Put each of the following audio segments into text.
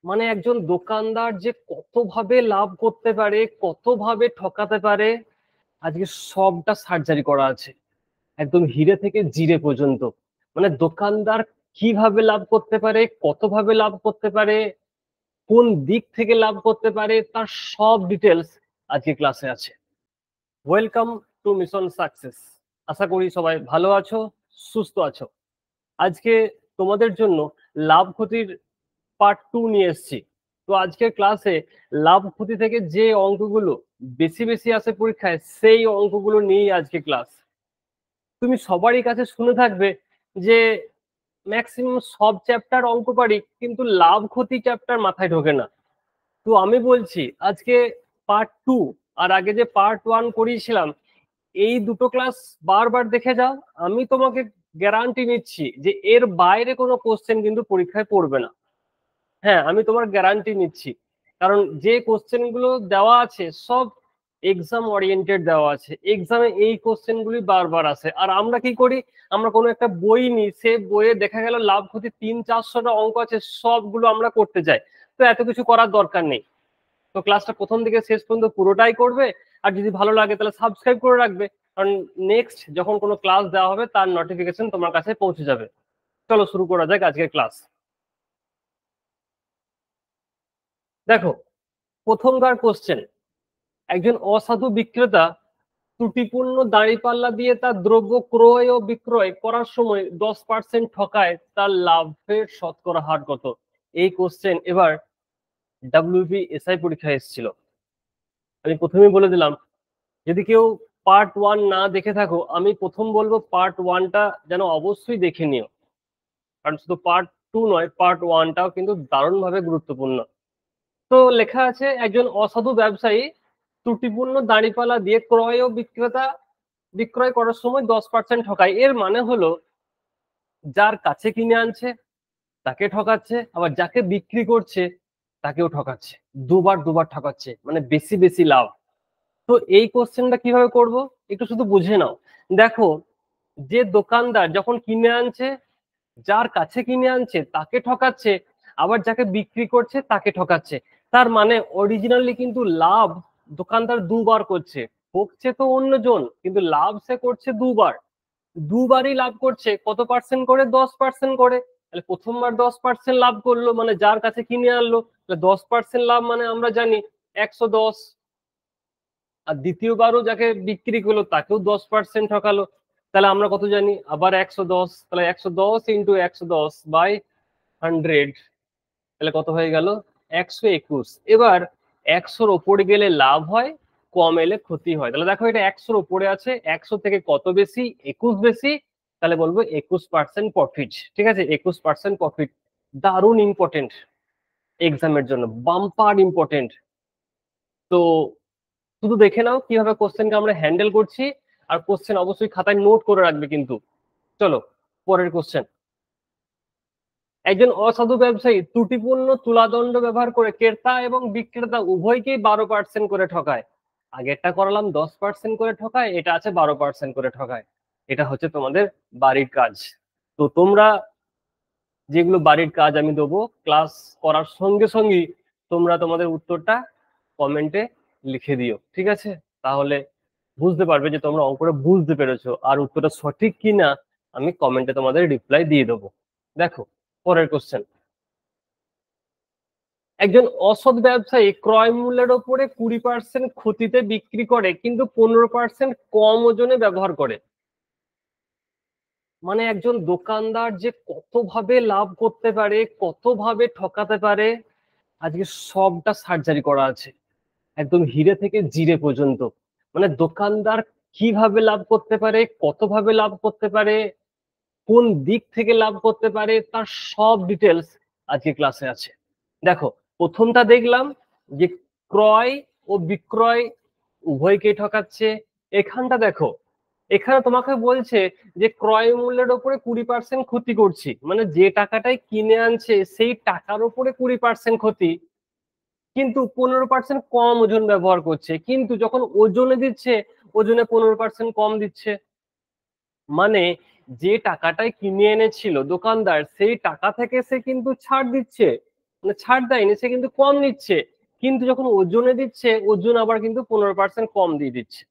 মানে একজন দোকানদার যে কতভাবে লাভ করতে পারে, কতভাবে ঠকাতে পারে, আজকে সবটা সার্জারি করা আছে, একদম হিরে থেকে জিরে পর্যন্ত। মানে দোকানদার কিভাবে লাভ করতে পারে, কতভাবে লাভ করতে পারে, কোন দিক থেকে লাভ করতে পারে, তার সব ডিটেলস আজকে ক্লাসে আছে। Welcome to Mission Success. আশা করি সবাই ভালো আছো, সুস্থ আছো। আজকে তোমাদের জন্য লাভ ক্ষতির পার্ট 2 নিয়ে এসেছি। তো আজকের ক্লাসে লাভ ক্ষতি থেকে যে অঙ্কগুলো বেশি বেশি আসে পরীক্ষায়, সেই অঙ্কগুলো নিয়েই আজকে ক্লাস। তুমি সবারই কাছে শুনে থাকবে যে ম্যাক্সিমাম সব চ্যাপ্টার অঙ্ক পারি, কিন্তু লাভ ক্ষতি চ্যাপ্টার মাথায় ঢোকে না। তো আমি বলছি আজকে পার্ট 2 আর আগে যে পার্ট 1 করিয়েছিলাম, এই দুটো ক্লাস বারবার দেখে যাও। আমি তোমাকে গ্যারান্টি নিচ্ছি যে এর বাইরে কোনো কোশ্চেন কিন্তু পরীক্ষায় পড়বে না। হ্যাঁ, আমি তোমার গ্যারান্টি নিচ্ছি, কারণ যে কোশ্চেন গুলো দেওয়া আছে সব এক্সাম ওরিয়েন্টেড দেওয়া আছে। এক্সামে এই কোশ্চেন গুলি বারবার আসে, আর আমরা কি করি, আমরা কোনো একটা বই নিই, সে বইয়ে দেখা গেল লাভ ক্ষতি 300-400টা অঙ্ক আছে, সবগুলো আমরা করতে যাই। তো এত কিছু করার দরকার নেই। তো ক্লাসটা প্রথম থেকে শেষ পর্যন্ত পুরোটাই করবে, আর যদি ভালো লাগে তাহলে সাবস্ক্রাইব করে রাখবে, কারণ নেক্সট যখন কোনো ক্লাস দেওয়া হবে তার নোটিফিকেশন তোমার কাছে পৌঁছে যাবে। চলো শুরু করা যাক আজকের ক্লাস। দেখো, প্রথমকার কোশ্চেন। একজন অসাধু বিক্রেতা ত্রুটিপূর্ণ দাঁড়িপাল্লা দিয়ে তার দ্রব্য ক্রয় ও বিক্রয় করার সময় 10% ঠকায়, তার লাভের শতকরা হার কত? এই কোশ্চেন এবার WBSI পরীক্ষায় এসেছিল। আমি প্রথমেই বলে দিলাম, যদি কেউ পার্ট 1 না দেখে থাকো, আমি প্রথম বলবো পার্ট 1টা যেন অবশ্যই দেখে নিও, কারণ শুধু পার্ট 2 নয়, পার্ট 1টাও কিন্তু দারুণভাবে গুরুত্বপূর্ণ। তো লেখা আছে, একজন অসাধু ব্যবসায়ী ত্রুটিপূর্ণ দাঁড়িপাল্লা দিয়ে ক্রয় ও বিক্রয় করার সময় 10% ঠকায়। এর মানে হলো, যার কাছে কিনে আনছে তাকে ঠকাচ্ছে, আবার যাকে বিক্রি করছে তাকেও ঠকাচ্ছে। দুবার দুবার ঠকাচ্ছে, মানে বেশি বেশি লাভ। তো এই কোশ্চেনটা কিভাবে করব, একটু শুধু বুঝে নাও। দেখো, যে দোকানদার যখন কিনে আনছে, যার কাছে কিনে আনছে তাকে ঠকাচ্ছে, আবার যাকে বিক্রি করছে তাকে ঠকাচ্ছে। তার মানে অরিজিনালি কিন্তু লাভ দোকানদার দুবার করছে। ঠকছে তো অন্যজন, কিন্তু লাভ সে করছে দুবার। দুবারই লাভ করছে, কত পার্সেন্ট করে? 10% করে। তাহলে প্রথমবার 10% লাভ করলো, মানে যার কাছে কিনে আনলো, তাহলে 10% লাভ মানে আমরা জানি 110। আর দ্বিতীয়বারও যাকে বিক্রি করলো তাকেও 10% ঠকালো, তাহলে আমরা কত জানি? আবার 110। তাহলে 110 × 110/100, তাহলে কত হয়ে গেল? 121। এবার 100-র ওপরে গেলে লাভ হয়, কম এলে ক্ষতি হয়। তাহলে দেখো, এটা 100-র ওপরে আছে, 100 থেকে কত বেশি? 21 বেশি। তাহলে বলবো 21% প্রফিট। ঠিক আছে, 21% প্রফিট। দারুণ ইম্পর্টেন্ট এক্সামের জন্য, বাম্পার ইম্পর্টেন্ট। তো শুধু দেখে নাও কিভাবে কোশ্চেনকে আমরা হ্যান্ডেল করছি, আর কোশ্চেন অবশ্যই খাতায় নোট করে রাখবে কিন্তু। চলো পরের কোশ্চেন। একজন অসাধু ব্যবসায়ী ত্রুটিপূর্ণ তুলাদণ্ড ব্যবহার করে ক্রেতা এবং বিক্রেতা উভয়কেই 12% করে ঠকায়। আগেরটা করালাম 10% করে ঠকায়, এটা আছে 12% করে ঠকায়। এটা হচ্ছে তোমাদের বাড়ির কাজ। তো তোমরা যেগুলো বাড়ির কাজ আমি দেবো, ক্লাস করার সঙ্গে সঙ্গেই তোমরা তোমাদের উত্তরটা কমেন্টে লিখে দিও, ঠিক আছে? তাহলে বুঝতে পারবে যে তোমরা অঙ্কটা বুঝতে পেরেছো, আর উত্তরটা সঠিক কিনা আমি কমেন্টে তোমাদের রিপ্লাই দিয়ে দেবো। দেখো পরের কোশ্চেন। একজন অসৎ ব্যবসায়ী ক্রয় মূল্যের ওপরে 20% ক্ষতিতে বিক্রি করে, কিন্তু 15% কম ওজনে ব্যবহার করে। মানে একজন দোকানদার যে কতভাবে লাভ করতে পারে, কতভাবে ঠকাতে পারে, আজকে সবটা সার্জারি করা আছে, একদম হিরে থেকে জিরে পর্যন্ত। মানে দোকানদার কিভাবে লাভ করতে পারে, কতভাবে লাভ করতে পারে, কোন দিক থেকে লাভ করতে পারে, তার সব ডিটেলস আজকে ক্লাসে আছে। দেখো, প্রথমটা দেখলাম যে ক্রয় ও বিক্রয় উভয়কেই ঠকাচ্ছে। এখানটা দেখো, এখানে তোমাকে বলছে যে ক্রয় মূল্যের ওপরে 20% ক্ষতি করছি, মানে যে টাকাটাই কিনে আনছে সেই টাকার উপরে 20% ক্ষতি, কিন্তু 15% কম ওজন ব্যবহার করছে। কিন্তু যখন ওজনে দিচ্ছে, ওজনে 15% কম দিচ্ছে। মানে যে টাকাটাই কিনে এনেছিল দোকানদার, সেই টাকা থেকে সে কিন্তু ছাড় দিচ্ছে, মানে ছাড় দেয়নি, সে কিন্তু কম নিচ্ছে, কিন্তু যখন ওজনে দিচ্ছে ওজন আবার কিন্তু 15% কম দিয়ে দিচ্ছে।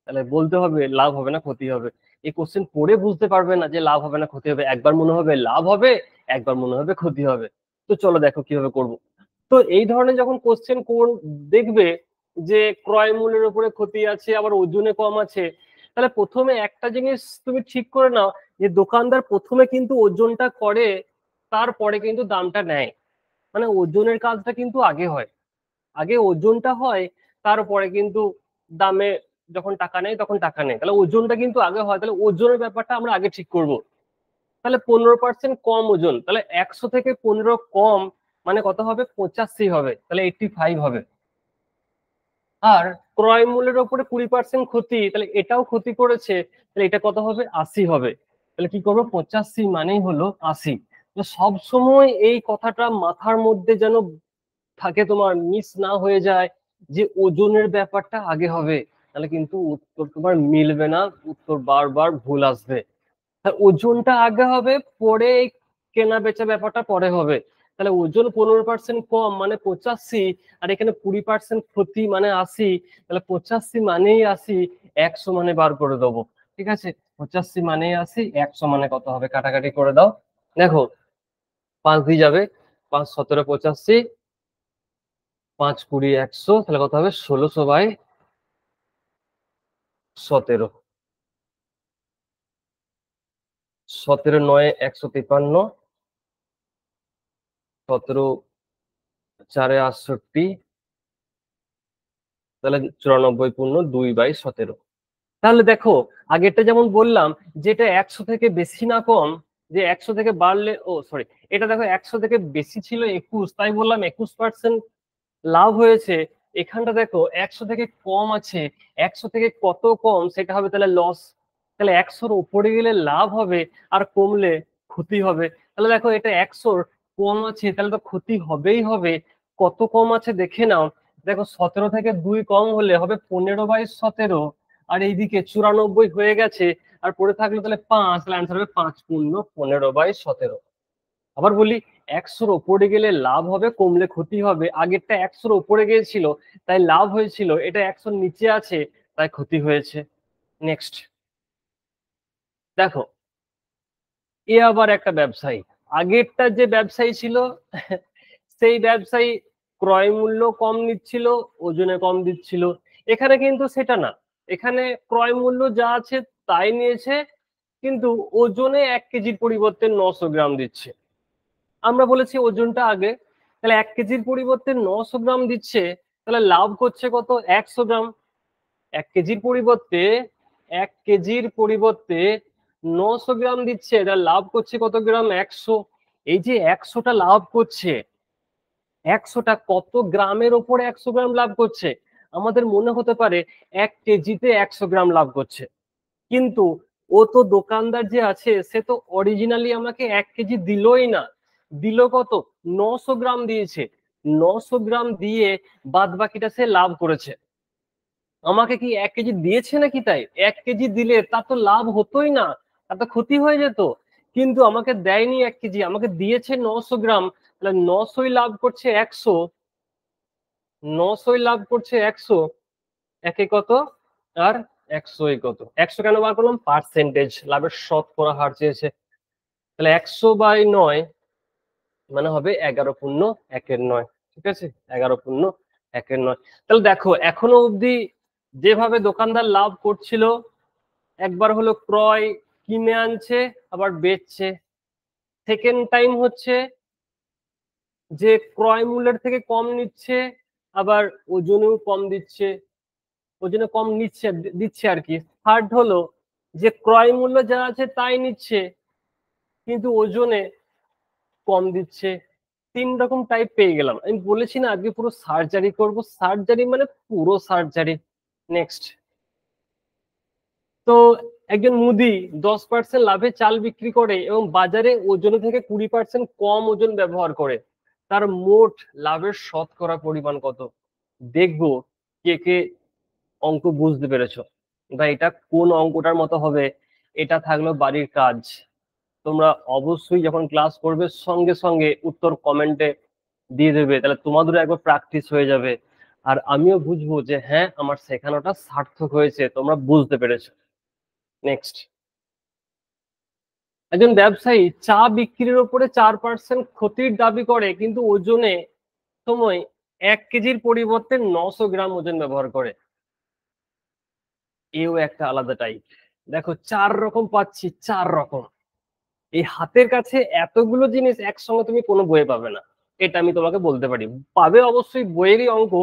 তাহলে বলতে হবে লাভ হবে না ক্ষতি হবে। এই কোশ্চেন পড়ে বুঝতে পারবে না যে লাভ হবে না ক্ষতি হবে, একবার মনে হবে লাভ হবে, একবার মনে হবে ক্ষতি হবে। তো চলো দেখো কিভাবে করব। তো এই ধরনের যখন কোশ্চেন দেখবে যে ক্রয় মূল্যের উপরে ক্ষতি আছে আবার ওজনে কম আছে, তাহলে প্রথমে একটা জিনিস তুমি ঠিক করে নাও যে দোকানদার প্রথমে কিন্তু ওজনটা করে, তারপরে কিন্তু দামটা নেয়। মানে ওজনের কাজটা কিন্তু আগে হয়, আগে ওজনটা হয়, তারপরে কিন্তু দামে যখন টাকা নেয় তখন টাকা নেয়। তাহলে ওজনটা কিন্তু আগে হয়, তাহলে ওজনের ব্যাপারটা আমরা আগে ঠিক করব। তাহলে 15% কম ওজন, তাহলে 100 থেকে 15 কম মানে কত হবে? 85 হবে, তাহলে 85 হবে। আর ক্রয় মূল্যের উপরে 20% ক্ষতি, তাহলে এটাও ক্ষতি করেছে, তাহলে এটা কত হবে? 80 হবে। তাহলে কি করবো? 85 মানেই হলো 80। তো সব সময় এই কথাটা মাথার মধ্যে যেন থাকে, তোমার মিস না হয়ে যায় যে ওজনের ব্যাপারটা আগে হবে, তাহলে কিন্তু উত্তর তোমার মিলবে না, উত্তর বারবার ভুল আসবে। ওজনটা আগে হবে, পরে এই কেনা বেচা ব্যাপারটা পরে হবে। তাহলে ওজন 15% কম মানে 85, আর এখানে 20% ক্ষতি মানে 80। তাহলে 85 মানেই 80, 100 মানে বার করে দেবো। ঠিক আছে, 85 মানেই 80, 100 মানে কত হবে? কাটাকাটি করে দাও। দেখো 5 দিয়ে যাবে, 5 17 85, 5 20 100, তাহলে কত হবে? 16/17। 17 9 153, 17 4 68, তাহলে 94/2/17। তাহলে দেখো আগেরটা যেমন বললাম, যেটা 100 থেকে বেশি না কম, যে 100 থেকে বাড়লে, ও সরি, এটা দেখো 100 থেকে বেশি ছিল 21, তাই বললাম 21% লাভ হয়েছে। এখানটা দেখো 100 থেকে কম আছে, 100 থেকে কত কম সেটা হবে তাহলে লস। তাহলে 100-র উপরে গেলে লাভ হবে, আর কমলে ক্ষতি হবে। তাহলে দেখো এটা 100-র কম আছে, তাহলে তো ক্ষতি হবেই হবে। কত কম আছে দেখে নাও। দেখো 17 থেকে 2 কম হলে হবে 15/17, আর এইদিকে 94 হয়ে গেছে, আর পড়ে থাকলো তাহলে 5, তাহলে অ্যান্সার হবে 5 পূর্ণ 15/17। আবার বলি, 100-র ওপরে গেলে লাভ হবে, কমলে ক্ষতি হবে। আগেরটা 100-র ওপরে গিয়েছিল তাই লাভ হয়েছিল, এটা 100-র নিচে আছে তাই ক্ষতি হয়েছে। নেক্সট দেখো, এ আবার একটা ব্যবসায়ী। আগেরটা যে ব্যবসায়ী ছিল সেই ব্যবসায়ী ক্রয় মূল্য কম নিচ্ছিল, ওজনে কম দিচ্ছিল। এখানে কিন্তু সেটা না, এখানে ক্রয় মূল্য যা আছে তাই নিয়েছে, কিন্তু ওজনে 1 কেজির পরিবর্তে 900 গ্রাম দিচ্ছে। আমরা বলেছি ওজনটা আগে, তাহলে 1 কেজির পরিবর্তে 900 গ্রাম দিচ্ছে, তাহলে লাভ করছে কত? 100 গ্রাম। 1 কেজির পরিবর্তে 900 গ্রাম দিচ্ছে, এটা লাভ করছে কত গ্রাম? 100। এই যে 100টা লাভ করছে, 100টা কত গ্রামের ওপরে 100 গ্রাম লাভ করছে? আমাদের মনে হতে পারে 1 কেজিতে 100 গ্রাম লাভ করছে, কিন্তু ও তো দোকানদার যে আছে সে তো অরিজিনালি আমাকে 1 কেজি দিলই না, দিল কত? 900 গ্রাম দিয়েছে। 900 গ্রাম দিয়ে বাদ বাকিটা সে লাভ করেছে। আমাকে কি 1 কেজি দিয়েছে নাকি? তাই 1 কেজি দিলে তা তো লাভ হতোই না, তা তো ক্ষতি হয়ে যেত। কিন্তু আমাকে দেয়নি 1 কেজি, আমাকে দিয়েছে 900 গ্রাম, তাহলে 900ই লাভ করছে 100, 900ই লাভ করছে 100। একে কত? আর 100 কত? 100 কেন বার করলাম? পার্সেন্টেজ, লাভের শতকরা হার চেয়েছে। তাহলে 100/9 মানে হবে 11/1/9। ঠিক আছে, 11/1/9। তাহলে দেখো এখনো অবধি যেভাবে দোকানদার লাভ করছিল, একবার হলো ক্রয় কিনে আনছে আবার বেচছে, সেকেন্ড টাইম হচ্ছে যে ক্রয় মূল্যের থেকে কম নিচ্ছে, আবার ওজনেও কম দিচ্ছে, ওজনে কম নিচ্ছে দিচ্ছে আর কি। থার্ড হলো যে ক্রয় মূল্য যা আছে তাই নিচ্ছে, কিন্তু ওজনে কম দিচ্ছে। 3 রকম টাইপ পেয়ে গেলাম। আমি বলেছি না আজকে পুরো সার্জারি করব, সার্জারি মানে পুরো সার্জারি। নেক্সট, তো একজন মুদি 10% লাভে চাল বিক্রি করে এবং বাজারে ওজনে থেকে 20% কম ওজন ব্যবহার করে, তার মোট লাভের শতকরা পরিমাণ কত? দেখবো কে কে অঙ্ক বুঝতে পেরেছো, বা এটা কোন অঙ্কটার মতো হবে। এটা থাকলো বাড়ির কাজ। তোমরা অবশ্যই যখন ক্লাস করবে সঙ্গে সঙ্গে উত্তর কমেন্টে দিয়ে দেবে, তাহলে তোমাদেরও একবার প্র্যাকটিস হয়ে যাবে, আর আমিও বুঝবো যে হ্যাঁ আমার শেখানোটা সার্থক হয়েছে, তোমরা বুঝতে পেরেছো। নেক্সট, একজন ব্যবসায়ী চা বিক্রির উপরে 4% ক্ষতির দাবি করে, কিন্তু ওজনে সময় 1 কেজির পরিবর্তে 900 গ্রাম ওজন ব্যবহার করে। এও একটা আলাদা টাইপ। দেখো 4 রকম পাচ্ছি, 4 রকম। এই হাতের কাছে এতগুলো জিনিস একসঙ্গে তুমি কোনো বইয়ে পাবে না, এটা আমি তোমাকে বলতে পারি। পাবে অবশ্যই বইয়েরই অঙ্ক,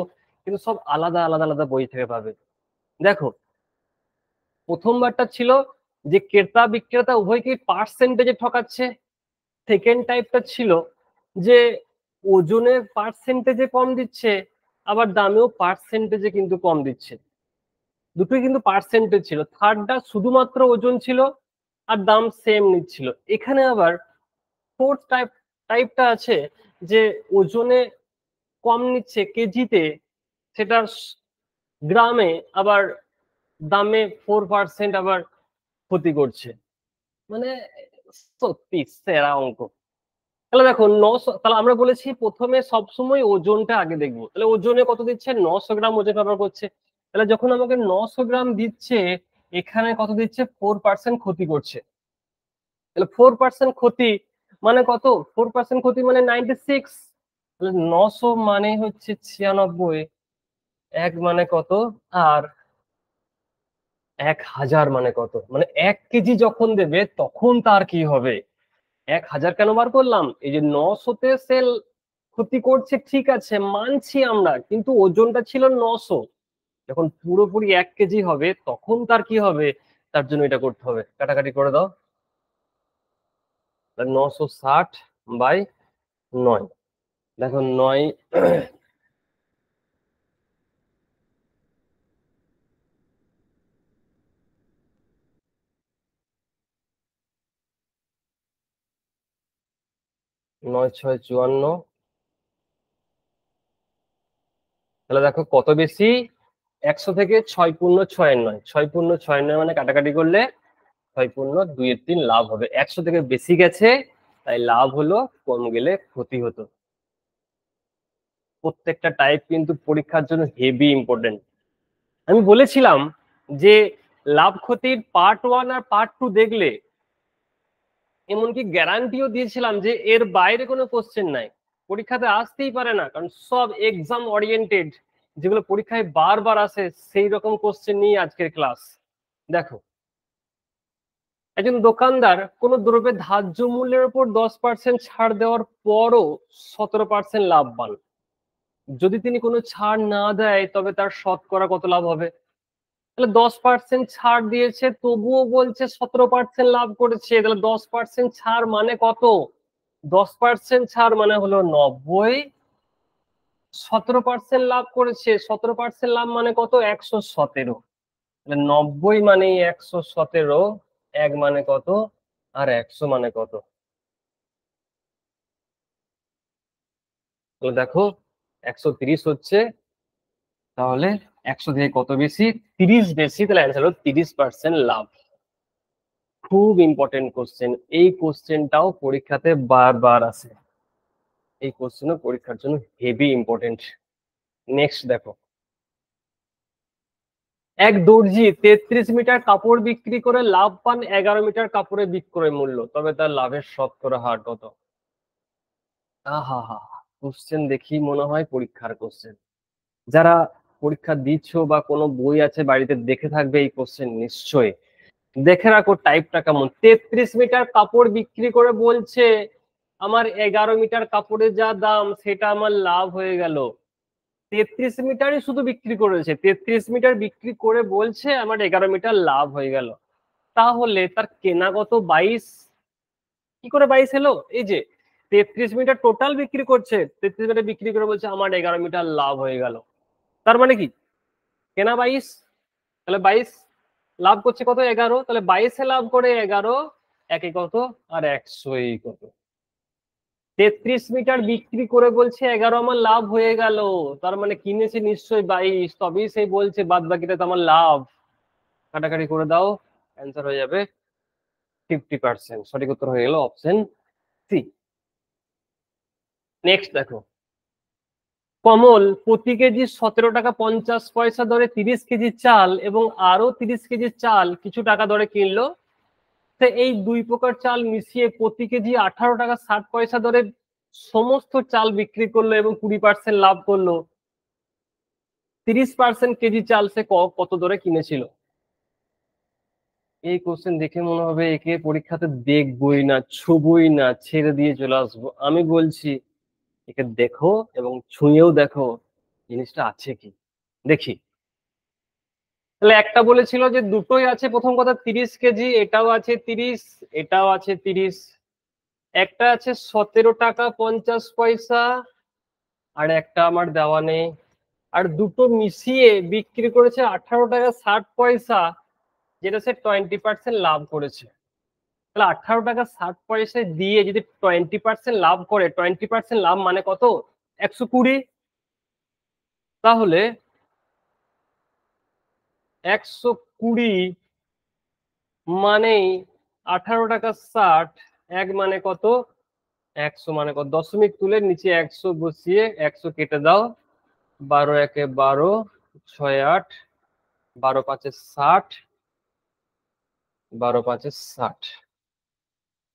কিন্তু সব আলাদা আলাদা আলাদা বই থেকে পাবে। দেখো, প্রথমবারটা ছিল যে ক্রেতা বিক্রেতা উভয়কেই পার্সেন্টেজে ঠকাচ্ছে। সেকেন্ড টাইপটা ছিল যে ওজনের পার্সেন্টেজে কম দিচ্ছে, আবার দামেও পার্সেন্টেজে কিন্তু কম দিচ্ছে। দুটোই কিন্তু পার্সেন্টেজ ছিল। থার্ডটা শুধুমাত্র ওজন ছিল আর দাম সেম নিচ্ছিল। এখানে আবার ফোর্থ টাইপটা আছে যে ওজনে কম নিচ্ছে কেজিতে, সেটা গ্রামে, আবার দামে 4% আবার ক্ষতি করছে। মানে সত্যি সেরা অঙ্ক। তাহলে দেখো 900, তাহলে আমরা বলেছি প্রথমে সবসময় ওজনটা আগে দেখবো। তাহলে ওজনে কত দিচ্ছে, 900 গ্রাম ওজন ব্যবহার করছে। তাহলে যখন আমাকে 900 গ্রাম দিচ্ছে, এখানে কত দিচ্ছে, 4% ক্ষতি করছে। তাহলে 4% ক্ষতি মানে কত, 4% ক্ষতি মানে 96। তাহলে 900 মানে হচ্ছে 96, এক মানে কত, আর 1000 মানে কত, মানে 1 কেজি যখন দেবে তখন তার কি হবে। 1000 কেন বার করলাম, এই যে 900-তে সেল ক্ষতি করছে, ঠিক আছে মানছি আমরা, কিন্তু ওজনটা ছিল 900। যখন পুরোপুরি 1 কেজি হবে তখন তার কি হবে, তার জন্য এটা করতে হবে, কাটাকাটি করে দাও। 960/9। দেখো 9, 9 6 54। তাহলে দেখো কত বেশি, 100 থেকে 6 পূর্ণ 6 এর 9, 6 পূর্ণ 6 এর 9 মানে কাটাকাটি করলে 6 পূর্ণ 2 এর 3 লাভ হবে। 100 থেকে বেশি গেছে তাই লাভ হলো, কম গেলে ক্ষতি হতো। প্রত্যেকটা টাইপ কিন্তু পরীক্ষার জন্য হেভি ইম্পর্টেন্ট। আমি বলেছিলাম যে লাভ ক্ষতির পার্ট 1 আর পার্ট 2 দেখলে, এমনকি গ্যারান্টিও দিয়েছিলাম যে এর বাইরে কোনো কোশ্চেন নাই, পরীক্ষাতে আসতেই পারে না, কারণ সব এক্সাম ওরিয়েন্টেড, যেগুলো পরীক্ষায় বারবার আসে সেই রকম কোশ্চেন নিয়ে আজকের ক্লাস। দেখো, একজন দোকানদার কোনো দ্রব্যের ধার্য মূল্যের উপর 10% ছাড় দেওয়ার পরও 17% লাভ পান। যদি তিনি কোনো ছাড় না দেয় তবে তার শতকরা কত লাভ হবে। তাহলে 10% ছাড় দিয়েছে তবুও বলছে 17% লাভ করেছে, তাহলে 10% ছাড় মানে কত, 10% ছাড় মানে হলো 90, 17% লাভ করেছে, 17% লাভ মানে কত, 117। তাহলে 90 মানে 117, এক মানে কত, আর 100 মানে কত। তাহলে দেখো 130 হচ্ছে, তাহলে 100 থেকে কত বেশি, 30 বেশি, তাহলে অ্যান্সার হলো 30% লাভ। খুব ইম্পর্টেন্ট কোশ্চেন, এই কোশ্চেনটাও পরীক্ষাতে বারবার আসে, এই কোশ্চেনও পরীক্ষার জন্য হেভি ইম্পর্টেন্ট। নেক্সট দেখো, এক দর্জি 33 মিটার কাপড় বিক্রি করে লাভ পান 11 মিটার কাপড়ের বিক্রয় মূল্য, তবে তার লাভের শতকরা হার কত। আহা হা, কোশ্চেন দেখি মনে হয় পরীক্ষার কোশ্চেন। যারা পরীক্ষা দিচ্ছ বা কোনো বই আছে বাড়িতে, দেখে থাকবে এই কোশ্চেন নিশ্চয়ই। দেখে রাখো টাইপটা কেমন। 33 মিটার কাপড় বিক্রি করে বলছে আমার 11 মিটার কাপড়ের যা দাম সেটা আমার লাভ হয়ে গেল। 33 মিটারই শুধু বিক্রি করেছে, 33 মিটার বিক্রি করে বলছে আমার 11 মিটার লাভ হয়ে গেল। তাহলে তার কেনা কত, 22। কি করে 22 এলো, এই যে 33 মিটার টোটাল বিক্রি করছে, 33 মিটার বিক্রি করে বলছে আমার 11 মিটার লাভ হয়ে গেল। তার মানে কি, কেনা 22, তাহলে 22 লাভ করছে কত, 11, তাহলে 22-এ লাভ করে 11, একে কত, আর 100-ই কত। 33 মিটার বিক্রি করে বলছে 11 আমার লাভ হয়ে গেল, তার মানে কিনেছে নিশ্চয়ই 22, তবেই সেই বলছে বাদ বাকিটা তো আমার লাভ। কাটাকাটি করে দাও, অ্যান্সার হয়ে যাবে 50%। সঠিক উত্তর হয়ে গেল অপশন সি। নেক্সট দেখো, কমল প্রতি কেজি 17 টাকা 50 পয়সা দরে 30 কেজি চাল এবং আরো 30 কেজি চাল কিছু টাকা দরে কিনলো। তো এই দুই প্রকার চাল মিশিয়ে প্রতি কেজি 18 টাকা 60 পয়সা দরে সমস্ত চাল বিক্রি করলো এবং 20% লাভ করলো। 30% কেজি চাল সে কত দরে কিনেছিল? এই কোশ্চেন দেখে মনে হবে একে পরীক্ষাতে দেখবই না, ছুবই না, ছেড়ে দিয়ে চলে আসবো। আমি বলছি একে দেখো এবং ছুঁয়েও দেখো জিনিসটা আছে কি। দেখি, তাহলে একটা বলেছিল যে দুটোই আছে। প্রথম কথা 30 কেজি, এটাও আছে 30, এটাও আছে 30। একটা আছে 17 টাকা 50 পয়সা, আর একটা আমার দেওয়া নেই। আর দুটো মিশিয়ে বিক্রি করেছে 18 টাকা 60 পয়সা, যেটা সে 20% লাভ করেছে। তাহলে 18 টাকা 60 পয়সা দিয়ে যদি 20% লাভ করে, 20% লাভ মানে কত? 120। তাহলে 120 মানেই 18 টাকা 60, এক মানে কত? 100 মানে কত? দশমিক তুলে নিচে 100 বসিয়ে 100 কেটে দাও। 12 একে 12, 6 8, 12 5 60, 12 5 60।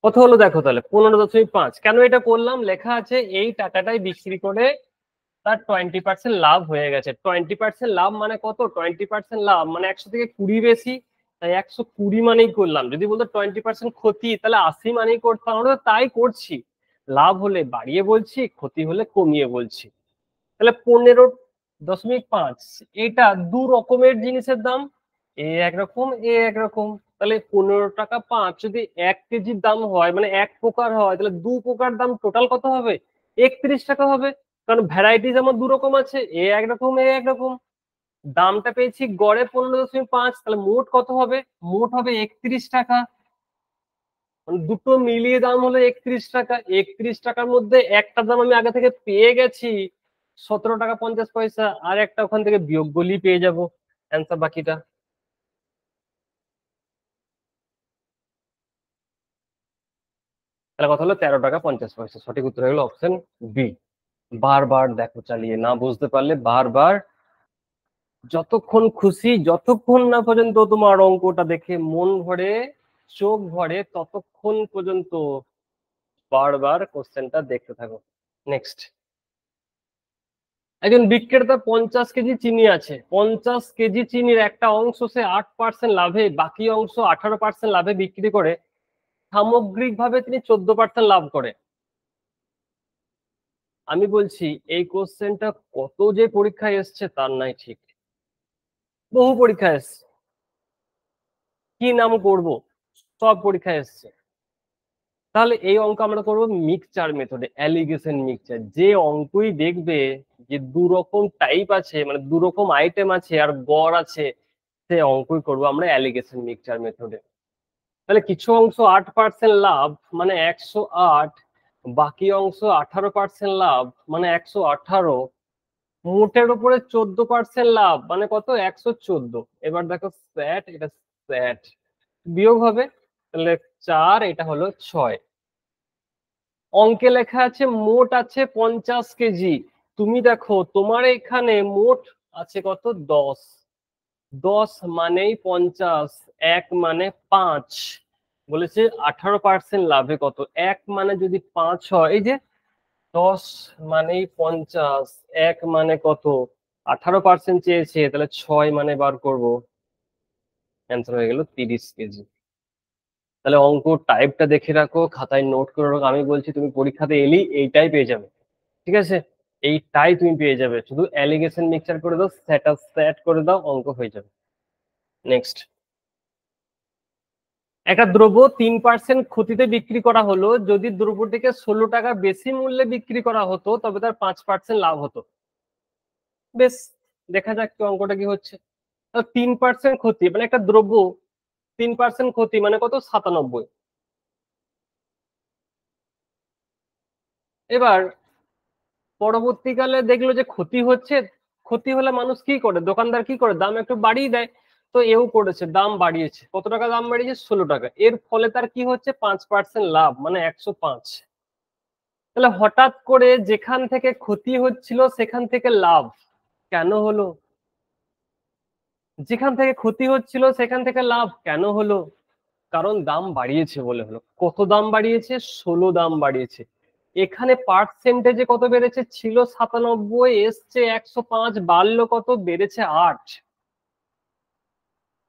কত হলো দেখো তাহলে? 15.5। কেন এটা করলাম? লেখা আছে এই টাকাটাই বিক্রি করে তার 20% লাভ হয়ে গেছে। 20% লাভ মানে কত? 20% লাভ মানে 100 থেকে 20 বেশি, তাই 120 মানেই করলাম। যদি বলতো 20% ক্ষতি, তাহলে 80 মানেই করতাম। আমরা তো তাই করছি। লাভ হলে বাড়িয়ে বলছি, ক্ষতি হলে কমিয়ে বলছি। তাহলে 15.5, এটা দু রকমের জিনিসের দাম, এ একরকম এ একরকম। তাহলে 15 টাকা 5 যদি 1 কেজির দাম হয়, মানে এক প্রকার হয়, তাহলে দু প্রকার দাম টোটাল কত হবে? 31 টাকা হবে। কারণ ভ্যারাইটিস আমার দু রকম আছে, এ একরকম এ একরকম। দামটা পেয়েছি গড়ে 15.5, তাহলে মোট কত হবে? মোট হবে 31 টাকা। মানে দুটো মিলিয়ে দাম হলো 31 টাকা। 31 টাকার মধ্যে একটা দাম আমি আগে থেকে পেয়ে গেছি, 17 টাকা 50 পয়সা, আর একটা ওখান থেকে বিয়োগ করলেই পেয়ে যাবো অ্যান্সার বাকিটা। তাহলে কথা হলো 13 টাকা 50 পয়সা। সঠিক উত্তর হলো অপশন বি। বারবার দেখো চালিয়ে, না বুঝতে পারলে বারবার, যতক্ষণ খুশি, যতক্ষণ না পর্যন্ত তোমার অঙ্কটা দেখে মন ভরে, চোখ ভরে, ততক্ষণ পর্যন্ত বারবার কোশ্চেনটা দেখতে থাকো। নেক্সট, একজন বিক্রেতা 50 কেজি চিনি আছে। 50 কেজি চিনির একটা অংশ সে 8% লাভে, বাকি অংশ 18% লাভে বিক্রি করে সামগ্রিকভাবে তিনি 14% লাভ করে। আমি বলছি এই কোশ্চেনটা কত যে পরীক্ষায় এসছে তার নাই ঠিক। বহু পরীক্ষায় এসছে, কি নাম করব, সব পরীক্ষায় এসছে। তাহলে এই অঙ্ক আমরা করবো মিক্সচার মেথডে, অ্যালিগেশন মিক্সচার। যে অঙ্কই দেখবে যে দু রকম টাইপ আছে, মানে দু রকম আইটেম আছে আর গড় আছে, সে অঙ্কই করবো আমরা অ্যালিগেশন মিক্সচার মেথডে। তাহলে কিছু অংশ 8% লাভ মানে 108, বাকি অংশ 18% লাভ মানে 118, মোটের উপরে 14% লাভ মানে কত? 114। এবার দেখো স্যাট, এটা স্যাট বিয়োগ হবে, তাহলে 4, এটা হলো 6। অঙ্কে লেখা আছে মোট আছে 50 কেজি। তুমি দেখো তোমার এখানে মোট আছে কত? 10। 10 মানেই 50, এক মানে 5। বলেছে 18% লাভে কত? এক মানে যদি 5 হয়, এই যে 10 মানেই 50, এক মানে কত? 18% চেয়েছে, তাহলে 6 মানে বার করব, অ্যান্সার হয়ে গেল 30 কেজি। তাহলে অঙ্ক টাইপটা দেখে রাখো, খাতায় নোট করে রাখো। আমি বলছি তুমি পরীক্ষাতে এলি এইটাই পেয়ে যাবে, ঠিক আছে? এইটাই তুমি পেয়ে যাবে। শুধু অ্যালিগেশন মিক্সচার করে দাও, স্যাট করে দাও, অঙ্ক হয়ে যাবে। নেক্সট, একটা দ্রব্য 3% ক্ষতিতে বিক্রি করা হলো। যদি দ্রব্যটিকে 16 টাকা বেশি মূল্যে বিক্রি করা হতো তবে তার 5% লাভ হতো। বেশ, দেখা যাক তো অঙ্কটা কি হচ্ছে। 3% ক্ষতি মানে একটা দ্রব্য 3% ক্ষতি মানে কত? 97। এবার পরবর্তীকালে দেখলো যে ক্ষতি হচ্ছে। ক্ষতি হলে মানুষ কি করে? দোকানদার কি করে? দাম একটু বাড়িয়ে দেয়। তো এও করেছে, দাম বাড়িয়েছে। কত টাকা দাম বাড়িয়েছে? 16 টাকা। এর ফলে তার কি হচ্ছে? 5% লাভ মানে 105। তাহলে হঠাৎ করে যেখান থেকে ক্ষতি হচ্ছিল সেখান থেকে লাভ কেন হলো? যেখান থেকে ক্ষতি হচ্ছিল সেখান থেকে লাভ কেন হলো? কারণ দাম বাড়িয়েছে বলে হলো। কত দাম বাড়িয়েছে? 16 দাম বাড়িয়েছে। এখানে পার্সেন্টেজে কত বেড়েছে? ছিল 97, এসছে 105, বাড়লো কত? বেড়েছে 8।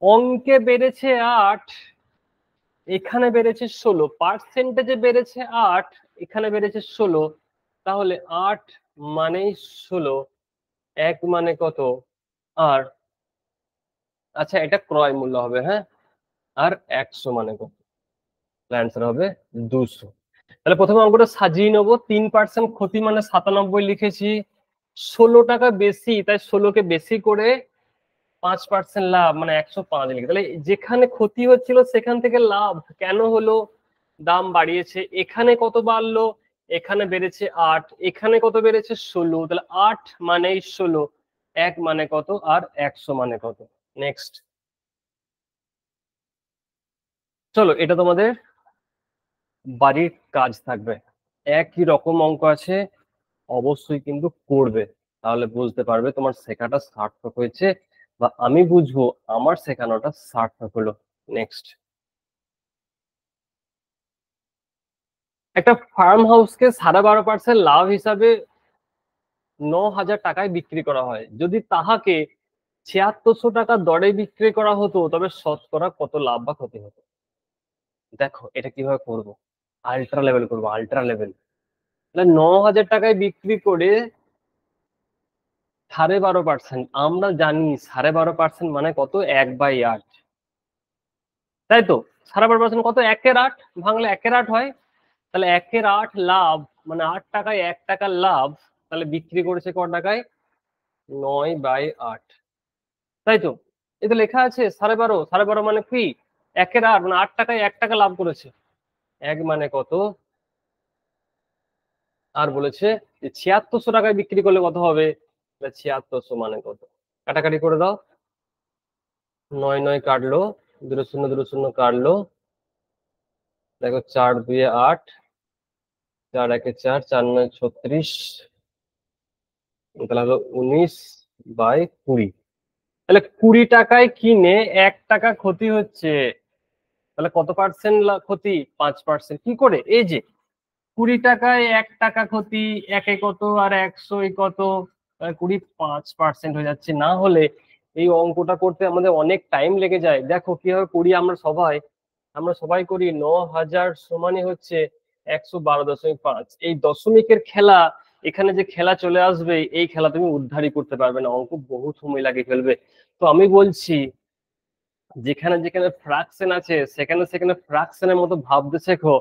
অঙ্কে বেড়েছে 8, এখানে বেড়েছে 16। পার্সেন্টেজে বেড়েছে 8, এখানে বেড়েছে 16। তাহলে 8 মানেই 16, 1 মানে কত? আর আচ্ছা, এটা ক্রয় মূল্য হবে, হ্যাঁ। আর 100 মানে কত? অ্যান্সার হবে 200। তাহলে প্রথমে অঙ্কটা সাজিয়ে নেবো। 3% ক্ষতি মানে 97 লিখেছি। 16 টাকা বেশি, তাই 16কে বেশি করে 5% লাভ মানে 105 লিখে। তাহলে যেখানে ক্ষতি হচ্ছিল সেখান থেকে লাভ কেন হলো? দাম বাড়িয়েছে। এখানে কত বাড়লো? এখানে বেড়েছে 8, এখানে কত বেড়েছে? 16। তাহলে 8 মানেই 16, 1 মানে কত? আর 100 মানে কত? নেক্সট। চলো, এটা তোমাদের বাড়ির কাজ থাকবে। একই রকম অঙ্ক আছে, অবশ্যই কিন্তু করবে, তাহলে বুঝতে পারবে তোমার শেখাটা সার্থক হয়েছে, বা আমি বুঝবো আমার শেখানোটা সার্থক হলো। নেক্সট। একটা ফার্ম হাউসকে 12.5% লাভ হিসাবে 9,000 টাকায় বিক্রি করা হয়। যদি তাহাকে 7600 টাকা দরে বিক্রি করা হতো তবে শতকরা কত লাভ বা ক্ষতি হতো? দেখো এটা কিভাবে করবো, আল্ট্রা লেভেল করবো, আল্ট্রা লেভেল। তাহলে 9,000 টাকায় বিক্রি করে 12.5%, আমরা জানি 12.5% মানে কত? 1/8, তাই তো? 12.5% কত? 1/8, ভাঙলে 1/8 হয়। তাহলে 1/8 লাভ মানে 8 টাকায় 1 টাকা লাভ। তাহলে বিক্রি করেছে ক টাকায়? 9/8, তাই তো? এই তো লেখা আছে 12.5, 12.5 মানে কি? 1/8 মানে 8 টাকায় 1 টাকা লাভ করেছে। 1 মানে কত? আর বলেছে যে 7600 টাকায় বিক্রি করলে কত হবে? 7600 মানে কত? কাটাকাটি করে দাও। 9 9 কাটলো, 2 0 2 0 কাটলো। দেখো 4 2 8, 4 1 4, 4 9 36, তাহলে হলো 19/20। তাহলে 20 টাকায় কিনে 1 টাকা ক্ষতি হচ্ছে, তাহলে কত পার্সেন্ট ক্ষতি? 5%। কি করে? এই যে 20 টাকায় 1 টাকা ক্ষতি, একে কত আর 100 কত? 20 5% হয়ে যাচ্ছে। না হলে এই অঙ্কটা করতে আমাদের অনেক টাইম লেগে যায়। দেখো কিভাবে করি আমরা সবাই করি। 9,000 সমানই হচ্ছে 112.5। এই দশমিকের খেলা, এখানে যে খেলা চলে আসবে, এই খেলা তুমি উদ্ধারই করতে পারবে না, অঙ্ক বহু সময় লাগিয়ে ফেলবে। তো আমি বলছি, যেখানে যেখানে ফ্রাকশন আছে সেখানে সেখানে ফ্রাকশনের মতো ভাবতে শেখো।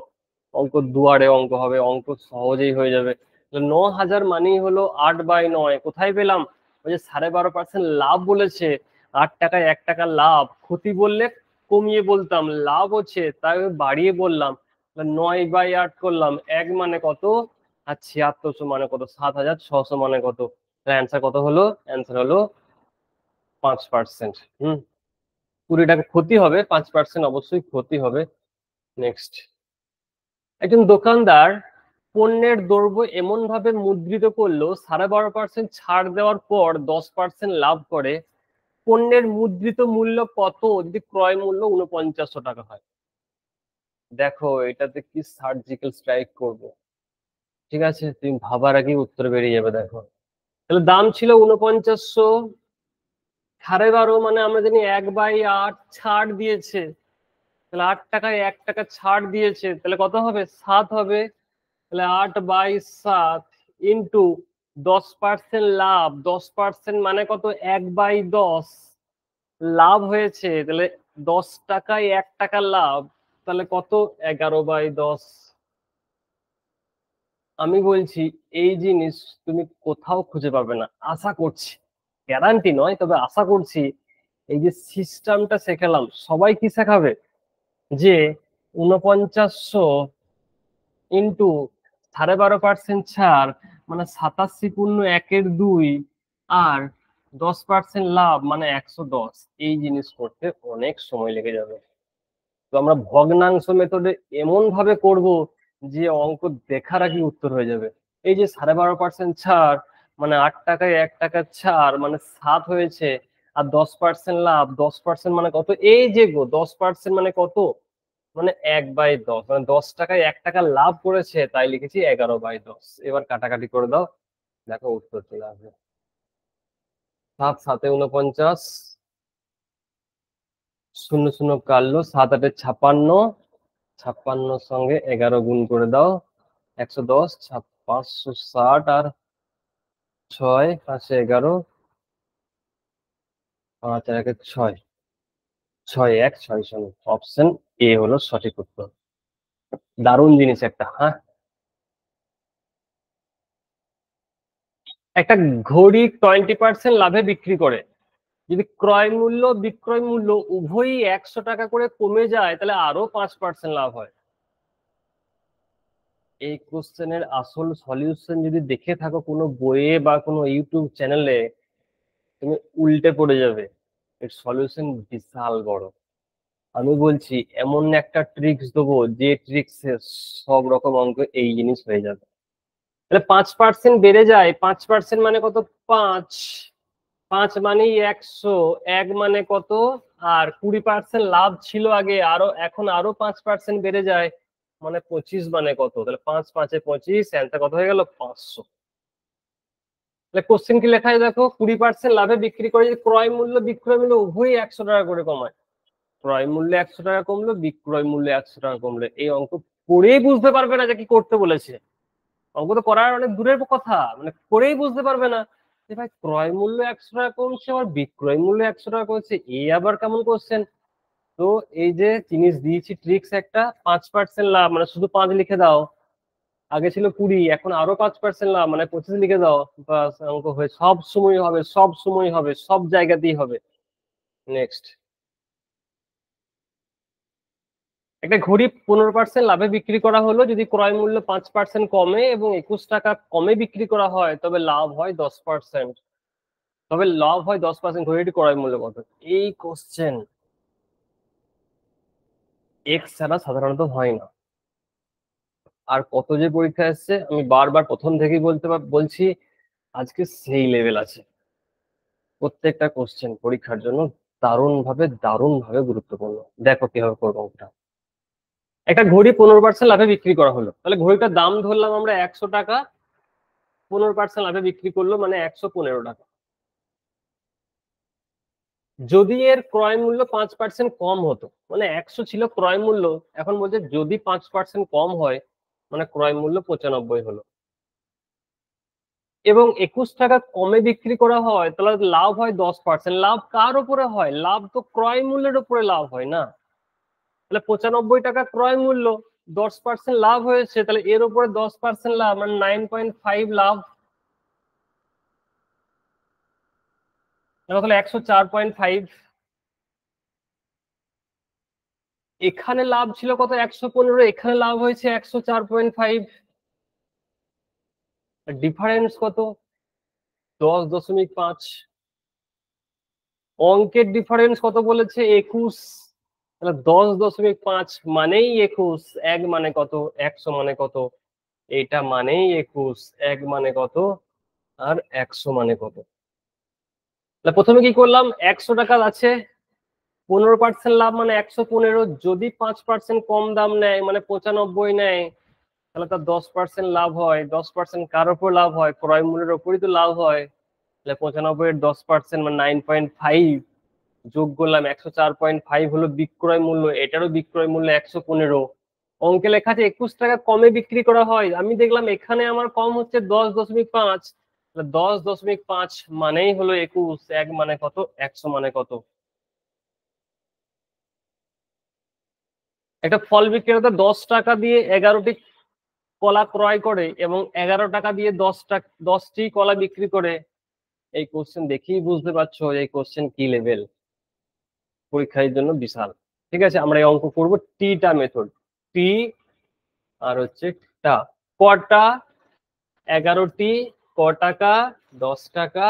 অঙ্ক দুয়ারে অঙ্ক হবে, অঙ্ক সহজেই হয়ে যাবে। 9,000 মানেই হলো 8/9। কোথায় পেলাম? ওই যে 12.5% লাভ বলেছে, 8 টাকায় 1 টাকা লাভ। ক্ষতি বললে কমিয়ে বলতাম, লাভ হচ্ছে তাই আমি বাড়িয়ে বললাম। 9/8 করলাম, 1 মানে কত? আর 7600 মানে কত? 7,600 মানে কত? অ্যান্সার কত হলো? অ্যান্সার হলো 5%। 20 টাকা ক্ষতি হবে, 5% অবশ্যই ক্ষতি হবে। নেক্সট। একজন দোকানদার পণ্যের দ্রব্য এমন ভাবে মুদ্রিত করলো 12.5% ছাড় দেওয়ার পর 10% লাভ করে। পণ্যের মুদ্রিত মূল্য কত যদি ক্রয় মূল্য 4900 টাকা হয়? দেখো এটাতে কি সার্জিক্যাল স্ট্রাইক করবো। ঠিক আছে, তুমি ভাবার আগে উত্তর বেরিয়ে যাবে। দেখো তাহলে দাম ছিল 4900, 12.5 মানে আমরা জানি 1/8, ছাড় দিয়েছে। তাহলে 8 টাকায় 1 টাকা ছাড় দিয়েছে, তাহলে কত হবে? 7 হবে। তাহলে 8/7 ইন্টু 10% লাভ। 10% মানে কত? 1/10 লাভ হয়েছে। তাহলে 10 টাকায় 1 টাকা লাভ, তাহলে কত? 11/10। আমি বলছি এই জিনিস তুমি কোথাও খুঁজে পাবে না, আশা করছি। গ্যারান্টি নয়, তবে আশা করছি। এই যে সিস্টেমটা শেখালাম, সবাই কি শেখাবে? যে 4900 ইন্টু 12.5% ছাড় মানে 87.1/2, আর 10% লাভ মানে 110। এই জিনিস করতে অনেক সময় লেগে যাবে। তো আমরা ভগ্নাংশ মেথডে এমন ভাবে করব যে অঙ্ক দেখার আগে উত্তর হয়ে যাবে। এই যে 12.5% ছাড়, মানে 8 টাকায় 1 টাকা ছাড়, মানে 7 হয়েছে। আর 10% লাভ, 10% মানে কত? এই যে গো 10% মানে কত? মানে 1/10, মানে 10 টাকায় 1 টাকা লাভ করেছে, তাই লিখেছি 11/10। এবার কাটাকাটি করে দাও, দেখো উত্তর চলে আসবে। 7 7 49, শূন্য শূন্য কাটলো, 7 8 56, 56 সঙ্গে 11 গুণ করে দাও, 110, 560 আর 6 5 11, 5 আর 1 6, 6 1 6 শূন্য। অপশন এ হলো সঠিক উত্তর। দারুণ জিনিস একটা, হ্যাঁ। একটা ঘড়ি 20% লাভে বিক্রি করে, যদি ক্রয় মূল্য বিক্রয় মূল্য উভয়ই 100 টাকা করে কমে যায়, তাহলে আরো 5% লাভ হয়। এই কোশ্চেনের আসল সলিউশন যদি দেখে থাকো কোনো বইয়ে বা কোনো ইউটিউব চ্যানেলে, তুমি উল্টে পড়ে যাবে। এর সলিউশন বিশাল বড়। আমি বলছি এমন একটা ট্রিক্স দেবো, যে ট্রিক্সে সব রকম অঙ্ক এই জিনিস হয়ে যাবে। তাহলে 5% বেড়ে যায়, 5% মানে কত? 5, 5 মানেই 100, 1 মানে কত? আর 20% লাভ ছিল আগে, আরো এখন আরো 5% বেড়ে যায়, মানে 25 মানে কত? তাহলে 5 5 এ 25, অ্যান্সার কত হয়ে গেল? 500। তাহলে কোশ্চেন কি লেখা আছে দেখো, 20% লাভে বিক্রি করে, যদি ক্রয় মূল্য বিক্রয় মূল্য উভয়ই 100 টাকা করে কমায়। ক্রয় মূল্যে 100 টাকা কমলো, বিক্রয় মূল্যে 100 টাকা কমলো, এই অঙ্ক পড়েই বুঝতে পারবে না যে কি করতে বলেছে। অঙ্ক তো করার অনেক দূরের কথা, মানে করেই বুঝতে পারবে না যে ভাই ক্রয় মূল্য 100 টাকা কমছে, আবার বিক্রয় মূল্য 100 টাকা কমছে, এই আবার কেমন কোশ্চেন? তো এই যে জিনিস দিয়েছি ট্রিক্স একটা, 5% লাভ মানে শুধু 5 লিখে দাও, আগে ছিল 20, এখন আরো 5% লাভ মানে 25 লিখে দাও, বাস অঙ্ক হয়ে। সব সময় হবে, সব সময় হবে, সব জায়গাতেই হবে। নেক্সট। একটা ঘড়ি 15% লাভে বিক্রি করা হলো, যদি ক্রয় মূল্য 5% কমে এবং 21 টাকা কমে বিক্রি করা হয়, তবে লাভ হয় 10%। তবে লাভ হয় 10%, ঘড়িটি ক্রয় মূল্য কত? এই কোশ্চেন এক্স ছাড়া সাধারণত হয় না। আর কত যে পরীক্ষা এসছে, আমি বারবার প্রথম থেকেই বলছি, আজকে সেই লেভেল আছে। প্রত্যেকটা কোশ্চেন পরীক্ষার জন্য দারুণ ভাবে গুরুত্বপূর্ণ। দেখো কিভাবে করবো ওটা। একটা ঘড়ি 15% লাভে বিক্রি করা হলো, তাহলে ঘড়িটার দাম ধরলাম আমরা 100 টাকা, 15% লাভে বিক্রি করলো মানে 115 টাকা। যদি এর ক্রয় মূল্য 5% কম হতো, মানে 100 ছিল ক্রয় মূল্য, এখন বলছে যদি 5% কম হয়, মানে ক্রয় মূল্য 95 হলো, এবং 21 টাকা কমে বিক্রি করা হয়, তাহলে লাভ হয় 10%। লাভ কার উপরে হয়? লাভ তো ক্রয় মূল্যের উপরে লাভ হয় না। তাহলে 95 টাকা ক্রয় মূল্য, 10% লাভ হয়েছে, তাহলে এর উপরে 10% লাভ, মানে 9.5 লাভ। তাহলে 104.5। এখানে লাভ ছিল কত? 115, এখানে লাভ হয়েছে 104.5। ডিফারেন্স কত? 10.5। অঙ্কের ডিফারেন্স কত বলেছে? 21। তাহলে 10.5 মানেই 21, 1 মানে কত, 100 মানে কত? এটা মানেই 21, 1 মানে কত, আর 100 মানে কত? তাহলে প্রথমে কি করলাম, 100 টাকা আছে, 15% লাভ মানে 115, যদি 5% কম দাম নেয় মানে 95 নেয়, তাহলে তার 10% লাভ হয়। 10% কার উপর লাভ হয়? ক্রয় মূল্যের উপরই তো লাভ হয়। তাহলে 95 এর 10% মানে 9.5 যোগ করলাম, 104.5 হলো বিক্রয় মূল্য, এটারও বিক্রয় মূল্য 115। অঙ্কে লেখা আছে 21 টাকা কমে বিক্রি করা হয়, আমি দেখলাম এখানে আমার কম হচ্ছে 10.5। 10.5 মানেই হলো 21, 1 মানে কত, 100 মানে কত? একটা ফল বিক্রেতা 10 টাকা দিয়ে 11টি কলা ক্রয় করে এবং 11 টাকা দিয়ে 10টি কলা বিক্রি করে। এই কোশ্চেন দেখেই বুঝতে পারছো এই কোশ্চেন কি লেভেল, পরীক্ষার জন্য বিশাল। ঠিক আছে, আমরা এই অঙ্ক করবো টিটা মেথড। টি আর হচ্ছে টা। কটা? 11টি। ক টাকা? 10 টাকা।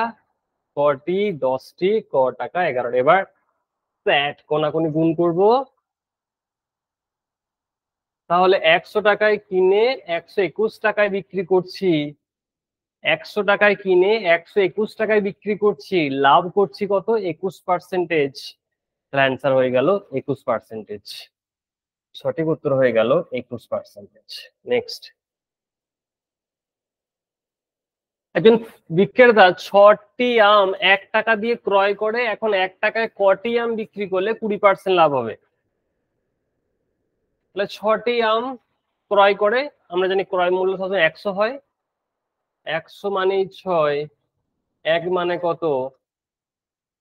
কটি? 10টি। ক টাকা? 11। এবার 8 কোনাকুনি গুণ করবো, তাহলে 100 টাকায় কিনে 121 টাকায় বিক্রি করছি, 100 টাকায় কিনে 121 টাকায় বিক্রি করছি, লাভ করছি কত? 21%। অ্যান্সার হয়ে গেল 21%। সঠিক উত্তর হয়ে গেল 21%। নেক্সট, একজন বিক্রেতা 6টি আম 1 টাকা দিয়ে ক্রয় করে, এখন 1 টাকায় কটি আম বিক্রি করলে 20% লাভ হবে? তাহলে 6টি আম ক্রয় করে, আমরা জানি ক্রয় মূল্য সবসময় 100 হয়, 100 মানেই 6, 1 মানে কত?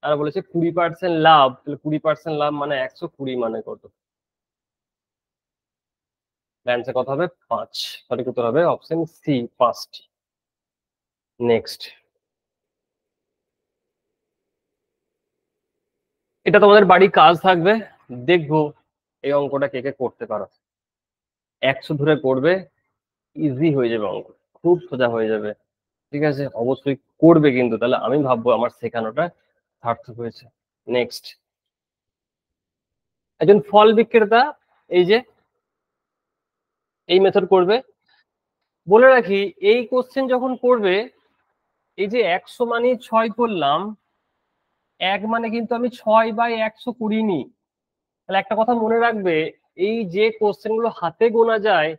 আর বলেছে 20% লাভ, তাহলে 20% লাভ মানে 120 মানে কত? অ্যান্সার কত হবে? 5। সঠিক উত্তর হবে অপশন সি, 5। নেক্সট, এটা তোমাদের বাড়ি কাজ থাকবে, দেখবো এই অঙ্কটা কে কে করতে পারো। 100 ধরে করবে, ইজি হয়ে যাবে অঙ্ক, খুব সোজা হয়ে যাবে। ঠিক আছে, অবশ্যই করবে কিন্তু, তাহলে আমি ভাববো আমার শেখানোটা সার্থক হয়েছে। নেক্সট, একজন ফল বিক্রেতা এই যে এই মেথড করবে। বলে রাখি, এই কোশ্চেন যখন করবে, এই যে 100 মানে 6 করলাম, 1 মানে কিন্তু আমি 6/100 করিনি। তাহলে একটা কথা মনে রাখবে, এই যে কোশ্চেন গুলো হাতে গোনা যায়,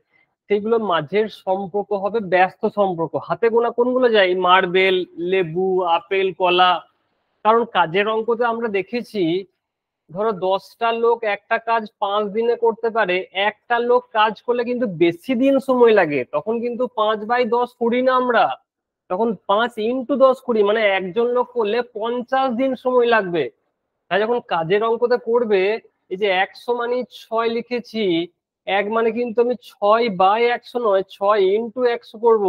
সেগুলো মাঝের সম্পর্ক হবে ব্যস্ত সম্পর্ক। হাতে গোনা কোনগুলো যায়? মার্বেল, লেবু, আপেল, কলা। কারণ কাজের অঙ্কতে আমরা দেখেছি, ধরো 10টা লোক একটা কাজ 5 দিনে করতে পারে, একটা লোক কাজ করলে কিন্তু বেশি দিন সময় লাগে, তখন কিন্তু 5/10 করি না আমরা, তখন 5 × 10 করি, মানে একজন লোক করলে 50 দিন সময় লাগবে। তাই যখন কাজের অঙ্কতে করবে, এই যে 100 মানে 6 লিখেছি, 1 মানে কিন্তু আমি 6/100 নয়, 6 × 100 করব।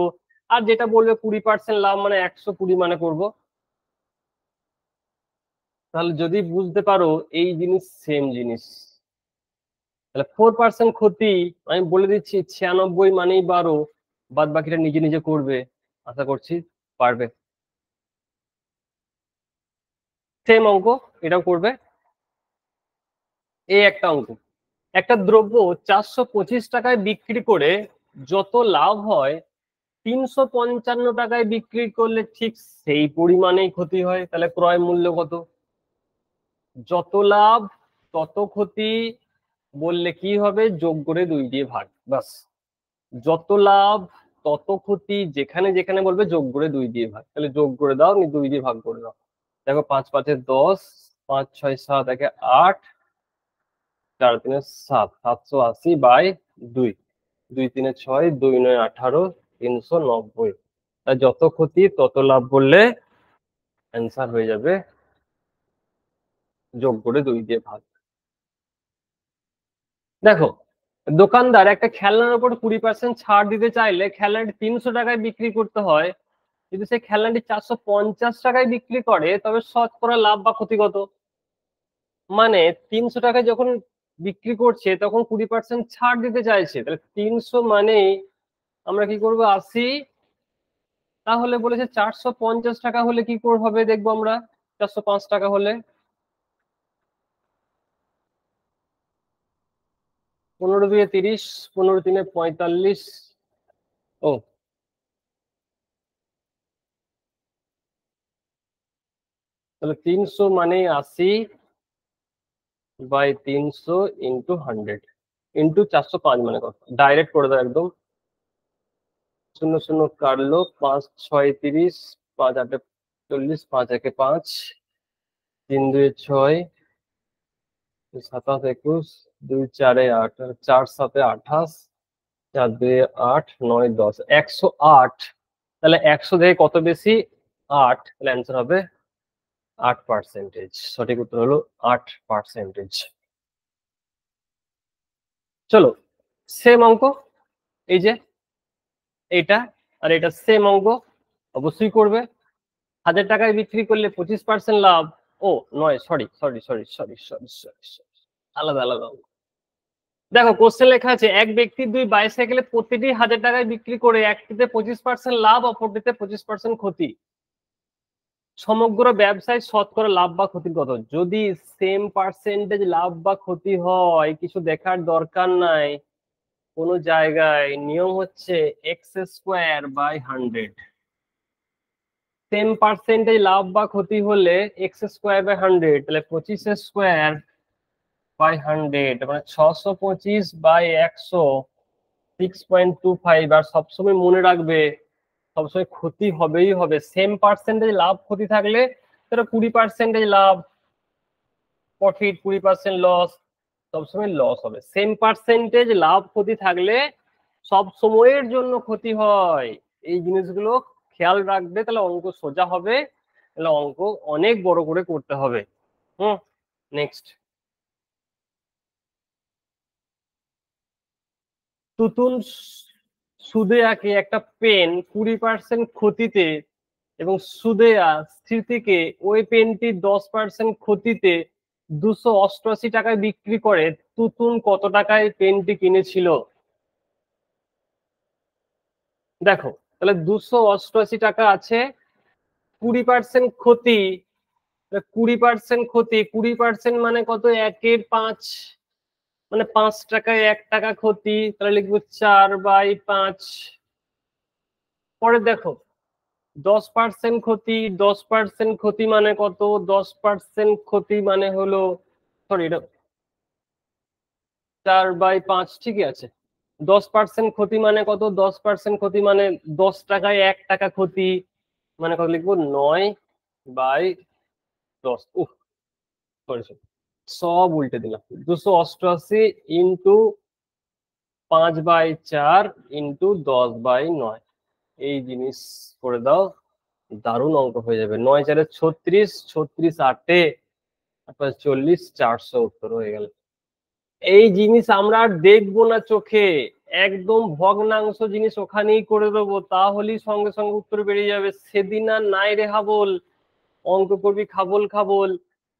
আর যেটা বলবে 20% লাভ মানে 120 মানে করব। তাহলে যদি বুঝতে পারো এই জিনিস সেম জিনিস, তাহলে 4% ক্ষতি, আমি বলে দিচ্ছি 96 মানেই 12, বাদ বাকিটা নিজে নিজে করবে, আশা করছি পারবে। সেম অঙ্ক এটাও করবে। এই একটা অঙ্ক, একটা দ্রব্য 425 টাকায় বিক্রি করে যত লাভ হয়, 355 টাকায় বিক্রি করলে ঠিক সেই পরিমাণেই ক্ষতি হয়, তাহলে ক্রয় মূল্য কত? যত লাভ তত ক্ষতি বললে কি হবে? যোগ করে 2 দিয়ে ভাগ, বাস। যত লাভ তত ক্ষতি, যেখানে যেখানে বলবে যোগ করে 2 দিয়ে ভাগ, তাহলে যোগ করে দাও, 2 দিয়ে ভাগ করে দাও। দেখো 5 × 5 = 10, 5 × 6 = 7, 1 × 8, 4 × 3 = 7, 780/2, 2 × 3 = 6, 2 × 9 = 18, 390। তাই যত ক্ষতি তত লাভ বললে অ্যান্সার হয়ে যাবে যোগ করে 2 দিয়ে ভাগ। দেখো, দোকানদার একটা খেলনার উপর 20% ছাড় দিতে চাইলে খেলনাটি 300 টাকায় বিক্রি করতে হয়, যদি সে খেলনাটি 450 টাকায় বিক্রি করে, তবে শতকরা লাভ বা ক্ষতি কত? মানে 300 টাকায় যখন বিক্রি করছে তখন 20% ছাড় দিতে চাইছে, তাহলে 300 মানে আমরা কি করবো? 80। তাহলে বলেছে 450 টাকা হলে কি করে হবে দেখবো আমরা। 405 টাকা হলে 15 × 2 = 30, 15 × 3 = 45। ও, তাহলে 300 মানে 80/300 × 100 × 405 মানে কত? ডাইরেক্ট করে দাও একদম। 0 0 কাটলো, 5 × 6 = 30, 5 × 8 = 40, 5 × 1 = 5, 3 × 2 = 6, 27 × 21, 2 × 4 = 8, 4 × 7 = 28, 4 × 2 = 8, 9 × 10 = 108। তাহলে 100 থেকে কত বেশি? 8, তাহলে অ্যান্সার হবে 8%। সঠিক উত্তর হলো 8%। চলো, সেম অঙ্ক, এই যে এইটা আর এটা সেম অঙ্ক, অবশ্যই করবে। 1000 টাকায় বিক্রি করলে 25% লাভ। ও নয়, sorry sorry sorry sorry sorry sorry, আলাদা আলাদা অঙ্ক। দেখো কোশ্চেন লেখা আছে, এক ব্যক্তি 2 বাইসাইকেলে প্রতিটি 1000 টাকায় বিক্রি করে একটিতে 25% লাভ, অপরটিতে 25% ক্ষতি। সমগ্র ব্যবসায় শতকরা লাভ বা ক্ষতি কত? যদি সেম পার্সেন্টেজ লাভ বা ক্ষতি হয়, কিছু দেখার দরকার নাই, কোনো জায়গায় নিয়ম হচ্ছে X square by 100। Same percentage লাভ বা ক্ষতি হলে এক্স স্কোয়ার বাই 100, তাহলে 25 স্কোয়ার বাই 100 মানে 625 বাই 100, 6.25। আর সবসময় মনে রাখবে সবসময় ক্ষতি হবেই হবে। সেম পার্সেন্টেজ লাভ ক্ষতি থাকলে তাহলে 20% লাভ প্রফিট, 20% লস, সবসময় লস হবে। সেম পার্সেন্টেজ লাভ ক্ষতি থাকলে সব সময়ের জন্য ক্ষতি হয়। এই জিনিসগুলো খেয়াল রাখবে, তাহলে অঙ্ক সোজা হবে, তাহলে অঙ্ক অনেক বড় করে করতে হবে। নেক্সট, তুতুন সুদে আঁকে একটা পেন 20% ক্ষতিতে এবং সুদেয়া স্মৃতিকে ওই পেনটি 10% ক্ষতিতে 288 টাকায় বিক্রি করে। তুতুন কত টাকায় পেনটি কিনেছিল? দেখো, তাহলে 288 টাকা আছে, 20% ক্ষতি, 20% ক্ষতি, 20% মানে কত? 1/5, মানে 5 টাকায় 1 টাকা ক্ষতি, তাহলে লিখবো 4/5। পরে দেখো 10% ক্ষতি, 10% ক্ষতি মানে কত? 10% ক্ষতি মানে হলো, সরি এটা 4/5, ঠিকই আছে। 10% ক্ষতি মানে কত? 10% ক্ষতি মানে 10 টাকায় 1 টাকা ক্ষতি, মানে কত লিখবো? 9/10। সরি সরি, সব উল্টে দিলাম। 288 ইন্টু 5/4 ইন্টু 10/9, এই জিনিস করে দাও, দারুণ অঙ্ক হয়ে যাবে। 9×4 36, 36 8 40, 400 উত্তর হয়ে গেল। এই জিনিস আমরা আর দেখবো না চোখে, একদম ভগ্নাংশ জিনিস ওখানেই করে দেবো, তাহলেই সঙ্গে সঙ্গে উত্তর বেরিয়ে যাবে। সেদিন আর নাই রে হাবল, অঙ্ক করবি খাবল খাবল,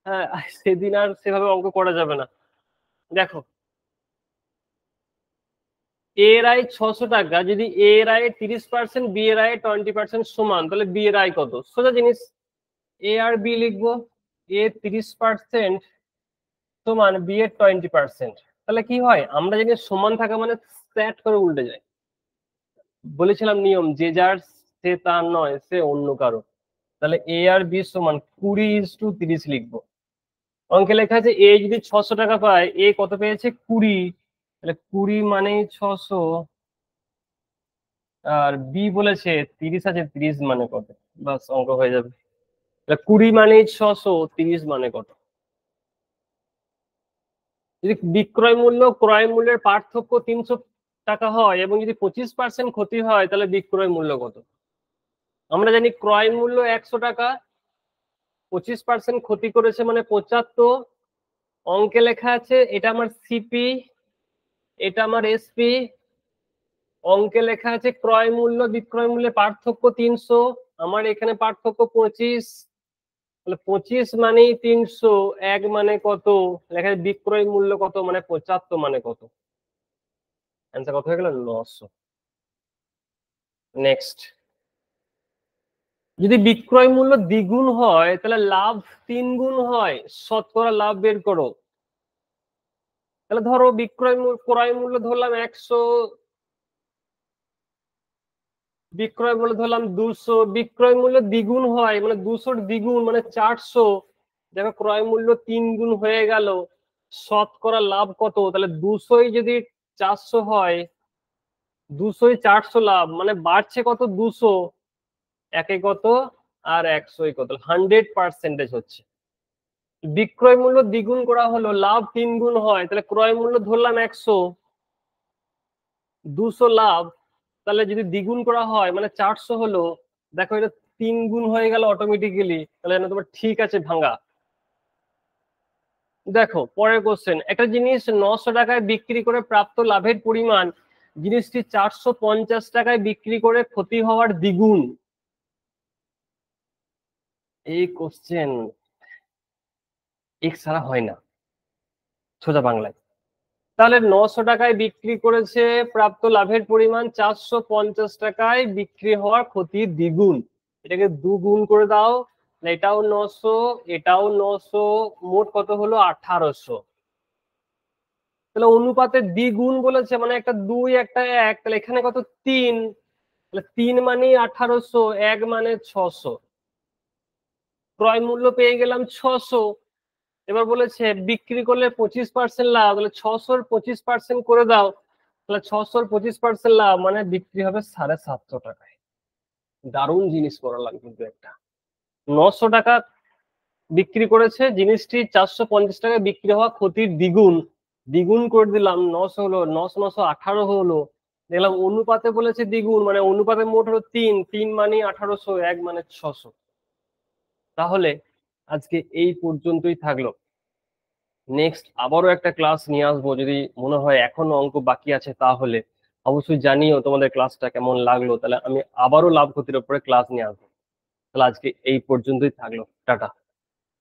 হ্যাঁ সেদিন আর সেভাবে অঙ্ক করা যাবে না। দেখো, এর আয় 600 টাকা, যদি এর আয় 30%, বি এর আয় 20% সমান, তাহলে বি এর আয় কত? সোজা জিনিস, এ আর বি লিখবো। এ 30% সমান বি এর 20%। তাহলে কি হয়, আমরা জানি সমান থাকা মানে স্যাট করে উল্টে যায়। বলেছিলাম নিয়ম, যে যার সে তার নয়, সে অন্য কারো। তাহলে এ আর বি সমান 20:30 লিখবো। অঙ্কে লেখা আছে এ যদি 600 টাকা পায়, এ কত পেয়েছে? 20, তাহলে 20 মানে 600, আর বি বলেছে 30 আছে, 30 মানে কত? বাস অঙ্ক হয়ে যাবে। 20 মানে 600, 30 মানে কত? যদি বিক্রয় মূল্য ক্রয় মূল্যের পার্থক্য 300 টাকা হয় এবং যদি 25% ক্ষতি হয়, তাহলে বিক্রয় মূল্য কত? আমরা জানি ক্রয় মূল্য 100 টাকা, 25% ক্ষতি করেছে মানে 75। অঙ্কে লেখা আছে এটা আমার সিপি, এটা আমার এসপি। অঙ্কে লেখা আছে ক্রয় মূল্য বিক্রয় মূল্যের পার্থক্য 300, আমার এখানে পার্থক্য 25, তাহলে 25 মানেই 300, 1 মানে কত? লেখা আছে বিক্রয় মূল্য কত, মানে 75 মানে কত? অ্যান্সার কত হয়ে গেল? 900। নেক্সট, যদি বিক্রয় মূল্য দ্বিগুণ হয় তাহলে লাভ 3 গুণ হয়, শতকরা লাভ বের করো। তাহলে ধরো বিক্রয় মূল্য, ক্রয় মূল্য ধরলাম 100, বিক্রয় মূল্য ধরলাম 200, বিক্রয় মূল্য দ্বিগুণ হয় মানে 200 দ্বিগুণ মানে 400, দেখো ক্রয় মূল্য 3 গুণ হয়ে গেল, শতকরা লাভ কত? তাহলে 200 যদি 400 হয়, 200 400 লাভ মানে বাড়ছে কত? 200, একে কত আর 100 কত? 100% হচ্ছে। বিক্রয় মূল্য দ্বিগুণ করা হলো, লাভ 3 গুণ হয়, তাহলে ক্রয় মূল্য ধরলাম 100, 200 লাভ, তাহলে যদি দ্বিগুণ করা হয় মানে 400 হলো, দেখো এটা 3 গুণ হয়ে গেল অটোমেটিক্যালি, তাহলে না তোমার ঠিক আছে ভাঙা। দেখো পরের কোশ্চেন, একটা জিনিস 900 টাকায় বিক্রি করে প্রাপ্ত লাভের পরিমাণ জিনিসটি 450 টাকায় বিক্রি করে ক্ষতি হওয়ার দ্বিগুণ। এই কোশ্চেন এক্স ছাড়া হয় না সোজা বাংলায়। তাহলে 900 টাকায় বিক্রি করেছে, প্রাপ্ত লাভের পরিমাণ 450 টাকায় বিক্রি হওয়ার ক্ষতি দ্বিগুণ, এটাকে দুগুণ করে দাও, এটাও 900, এটাও 900, মোট কত হলো? 1800। তাহলে অনুপাতের দ্বিগুণ বলেছে, মানে একটা 2 একটা 1, তাহলে এখানে কত 3, তাহলে 3 মানে 1800, 1 মানে 600, ক্রয় মূল্য পেয়ে গেলাম 600। এবার বলেছে বিক্রি করলে 25% লাভ, তাহলে 600-র 25% করে দাও, তাহলে 600-র 25% লাভ মানে বিক্রি হবে 750 টাকায়। দারুণ জিনিস করালাম কিন্তু একটা। 900 টাকা বিক্রি করেছে, জিনিসটি 450 টাকায় বিক্রি হওয়া ক্ষতির দ্বিগুণ, দ্বিগুণ করে দিলাম, 900 হলো, 900 900 18 হলো। দেখলাম অনুপাতে বলেছে দ্বিগুণ, মানে অনুপাতে মোট হলো 3, 3 মানে 1800, 1 মানে 600। তাহলে আজকে এই পর্যন্তই থাকলো। নেক্সট আবারও একটা ক্লাস নিয়ে আসবো, যদি মনে হয় এখনো অঙ্ক বাকি আছে তাহলে অবশ্যই জানিও তোমাদের ক্লাসটা কেমন লাগলো, তাহলে আমি আবারও লাভ ক্ষতির উপরে ক্লাস নিয়ে আসবো। তাহলে আজকে এই পর্যন্তই থাকলো, টাটা।